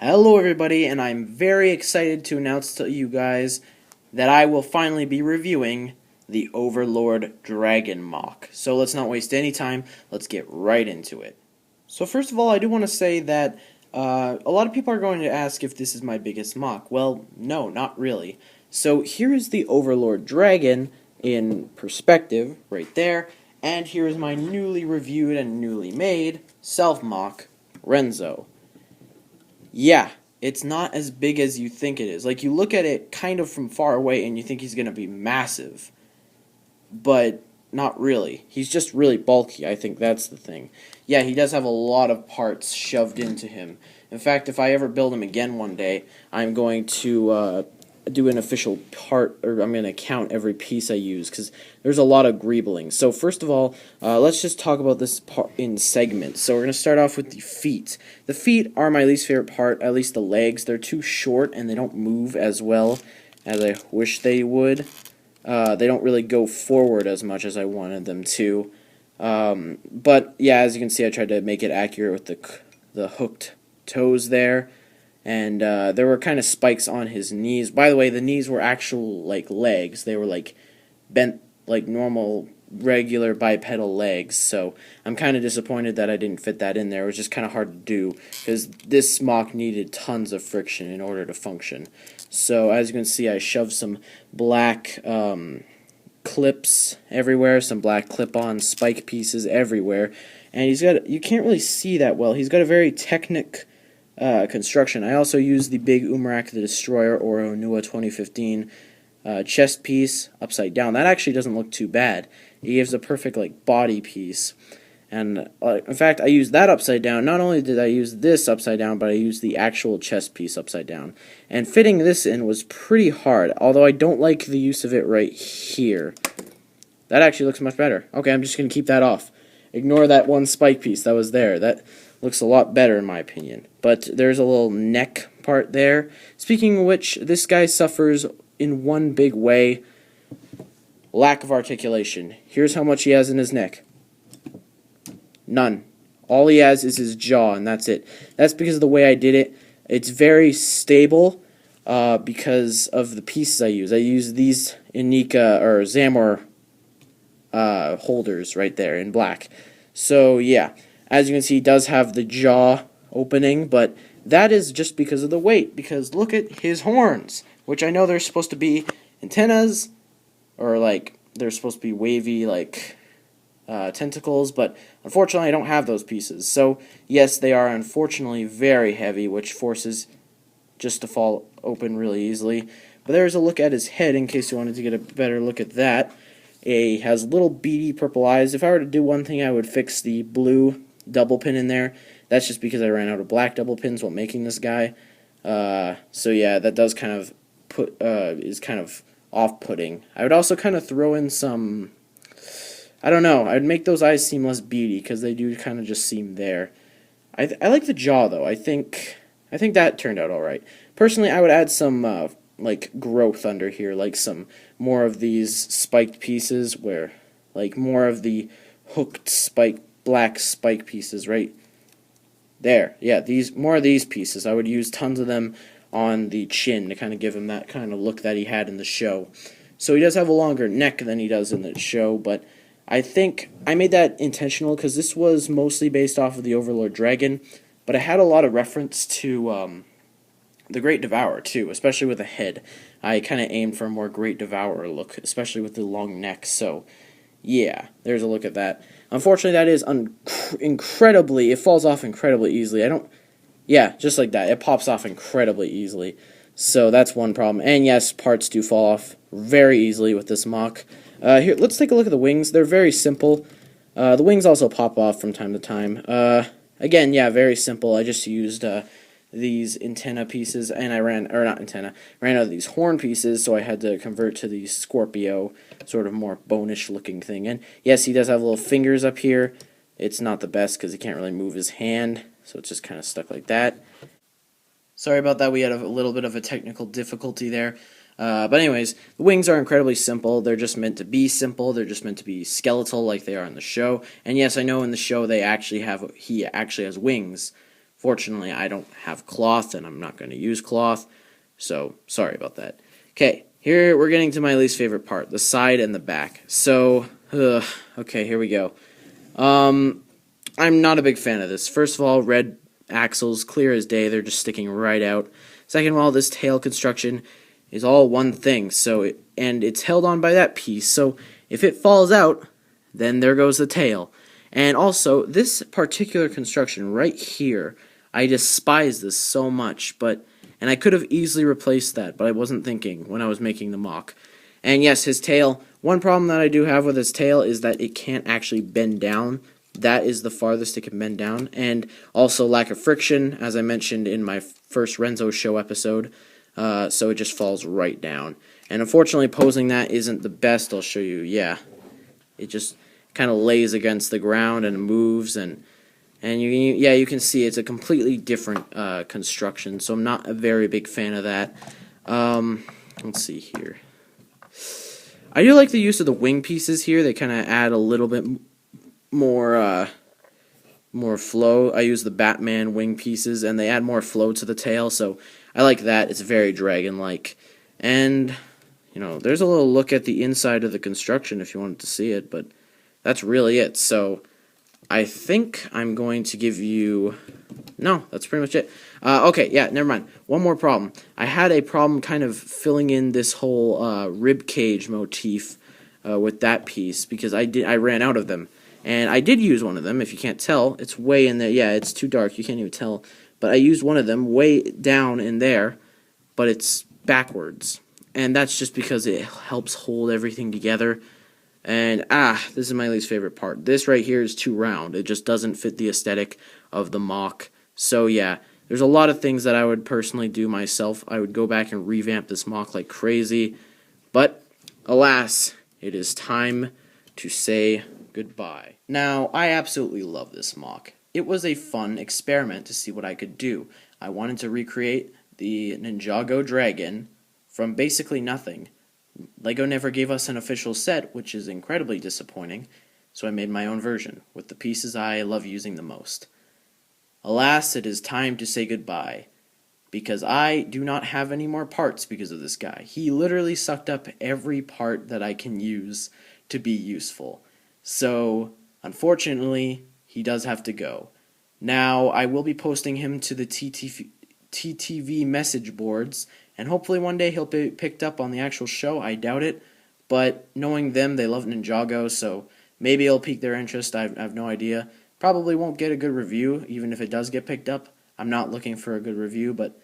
Hello everybody, and I'm very excited to announce to you guys that I will finally be reviewing the Overlord Dragon Mock. So let's not waste any time, let's get right into it. So first of all, I do want to say that a lot of people are going to ask if this is my biggest mock. Well, no, not really. So here is the Overlord Dragon in perspective, right there, and here is my newly reviewed and newly made self-mock, Renzo. Yeah, it's not as big as you think it is. Like, you look at it kind of from far away and you think he's going to be massive. But not really. He's just really bulky. I think that's the thing. Yeah, he does have a lot of parts shoved into him. In fact, if I ever build him again one day, I'm going to do an official part, or I'm going to count every piece I use, because there's a lot of greebling. So first of all, let's just talk about this part in segments. So we're going to start off with the feet. The feet are my least favorite part, at least the legs. They're too short, and they don't move as well as I wish they would. They don't really go forward as much as I wanted them to. But yeah, as you can see, I tried to make it accurate with the hooked toes there. And there were kind of spikes on his knees. By the way, the knees were actual, like, legs. They were, like, bent, like, normal, regular bipedal legs. So I'm kind of disappointed that I didn't fit that in there. It was just kind of hard to do, because this mock needed tons of friction in order to function. So as you can see, I shoved some black clips everywhere, some black clip-on spike pieces everywhere. And he's got, you can't really see that well. He's got a very construction. I also used the big Umarak the Destroyer or Onua 2015 chest piece upside down. That actually doesn't look too bad. It gives a perfect, like, body piece. And in fact, I used that upside down. Not only did I use this upside down, but I used the actual chest piece upside down. And fitting this in was pretty hard, although I don't like the use of it right here. That actually looks much better. Okay, I'm just going to keep that off. Ignore that one spike piece that was there. That looks a lot better in my opinion. But there's a little neck part there. Speaking of which, this guy suffers in one big way. Lack of articulation. Here's how much he has in his neck. None. All he has is his jaw, and that's it. That's because of the way I did it. It's very stable because of the pieces I use. I use these Inika or Zamor holders right there in black. So yeah, as you can see, he does have the jaw opening, but that is just because of the weight, because look at his horns, which I know they're supposed to be antennas, or like they're supposed to be wavy, like tentacles, but unfortunately I don't have those pieces. So yes, they are unfortunately very heavy, which forces just to fall open really easily. But there's a look at his head in case you wanted to get a better look at that. He has little beady purple eyes. If I were to do one thing, I would fix the blue double pin in there. That's just because I ran out of black double pins while making this guy. So yeah, that does kind of is kind of off-putting. I would also kind of throw in some, I don't know, I'd make those eyes seem less beady, because they do kind of just seem there. I like the jaw though. I think that turned out alright. Personally, I would add some like growth under here, like some more of these spiked pieces, where like more of the hooked black spike pieces right there. Yeah, more of these pieces. I would use tons of them on the chin to kind of give him that kind of look that he had in the show. So he does have a longer neck than he does in the show, but I think I made that intentional because this was mostly based off of the Overlord Dragon, but it had a lot of reference to the Great Devourer too, especially with the head. I kind of aimed for a more Great Devourer look, especially with the long neck. So yeah, there's a look at that. Unfortunately, that is incredibly, it falls off incredibly easily. Yeah, just like that. It pops off incredibly easily. So that's one problem. And yes, parts do fall off very easily with this mock. Here, let's take a look at the wings. They're very simple. The wings also pop off from time to time. Again, yeah, very simple. I just used these antenna pieces, and I ran out of these horn pieces, so I had to convert to the Scorpio, sort of more bonish looking thing. And yes, he does have little fingers up here. It's not the best because he can't really move his hand, so it's just kind of stuck like that. Sorry about that, we had a little bit of a technical difficulty there. But anyways, the wings are incredibly simple. They're just meant to be simple. They're just meant to be skeletal like they are in the show. And yes, I know in the show he actually has wings Fortunately, I don't have cloth, and I'm not going to use cloth, so sorry about that. Okay, here we're getting to my least favorite part, the side and the back. So, okay, here we go. I'm not a big fan of this. First of all, red axles, clear as day, they're just sticking right out. Second of all, this tail construction is all one thing, and it's held on by that piece, so if it falls out, then there goes the tail. And also, this particular construction right here, I despise this so much, and I could have easily replaced that, but I wasn't thinking when I was making the mock. And yes, his tail, one problem that I do have with his tail is that it can't actually bend down. That is the farthest it can bend down, and also lack of friction, as I mentioned in my first Renzo show episode, so it just falls right down. And unfortunately, posing that isn't the best. I'll show you, yeah. It just kind of lays against the ground and moves, and you can see it's a completely different construction, so I'm not a very big fan of that. Let's see here. I do like the use of the wing pieces here. They kind of add a little bit more flow. I use the Batman wing pieces, and they add more flow to the tail, so I like that. It's very dragon-like. And, there's a little look at the inside of the construction if you wanted to see it, but that's really it. So I think I'm going to give you... No, that's pretty much it. Okay, yeah, never mind. One more problem. I had a problem kind of filling in this whole rib cage motif with that piece because I ran out of them. And I did use one of them, if you can't tell. It's way in there. Yeah, it's too dark. You can't even tell. But I used one of them way down in there, but it's backwards. And that's just because it helps hold everything together. And, this is my least favorite part. This right here is too round. It just doesn't fit the aesthetic of the mock. So, yeah, there's a lot of things that I would personally do myself. I would go back and revamp this mock like crazy. But, alas, it is time to say goodbye. Now, I absolutely love this mock. It was a fun experiment to see what I could do. I wanted to recreate the Ninjago dragon from basically nothing. LEGO never gave us an official set, which is incredibly disappointing, so I made my own version, with the pieces I love using the most. Alas, it is time to say goodbye, because I do not have any more parts because of this guy. He literally sucked up every part that I can use to be useful. So, unfortunately, he does have to go. Now, I will be posting him to the TTV message boards, and hopefully one day he'll be picked up on the actual show. I doubt it, but knowing them, they love Ninjago, so maybe it'll pique their interest. I have no idea. Probably won't get a good review, even if it does get picked up. I'm not looking for a good review, but,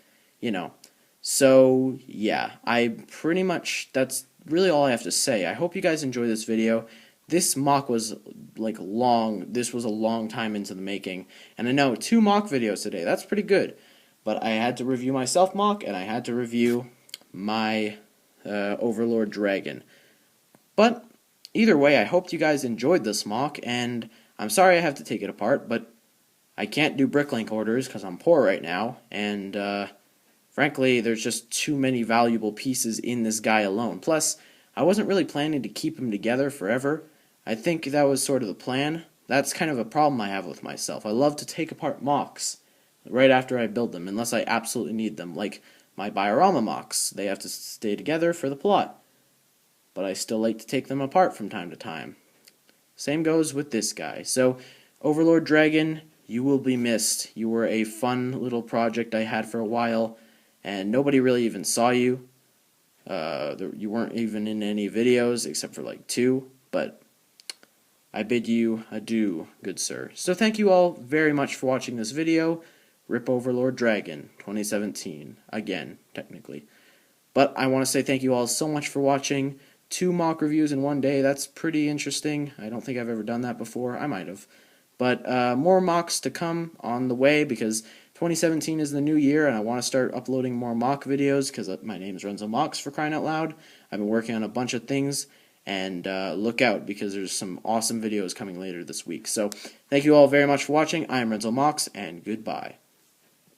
So, yeah, that's really all I have to say. I hope you guys enjoy this video. This mock was, long. This was a long time into the making. And I know, 2 mock videos today. That's pretty good. But I had to review my self-mock, and I had to review my Overlord dragon. But, either way, I hope you guys enjoyed this mock, and I'm sorry I have to take it apart, but I can't do bricklink orders because I'm poor right now, and, frankly, there's just too many valuable pieces in this guy alone. Plus, I wasn't really planning to keep him together forever. I think that was sort of the plan. That's kind of a problem I have with myself. I love to take apart mocks right after I build them, unless I absolutely need them, like my Biorama mocks. They have to stay together for the plot, but I still like to take them apart from time to time. Same goes with this guy. So, Overlord Dragon, you will be missed. You were a fun little project I had for a while, and nobody really even saw you. You weren't even in any videos, except for 2, but I bid you adieu, good sir. So thank you all very much for watching this video. Rip Overlord Dragon 2017. Again, technically. But I want to say thank you all so much for watching. 2 mock reviews in one day, that's pretty interesting. I don't think I've ever done that before. I might have. But more mocks to come on the way because 2017 is the new year and I want to start uploading more mock videos because my name is Renzo Mocks, for crying out loud. I've been working on a bunch of things, and look out because there's some awesome videos coming later this week. So thank you all very much for watching. I am Renzo Mocks, and goodbye.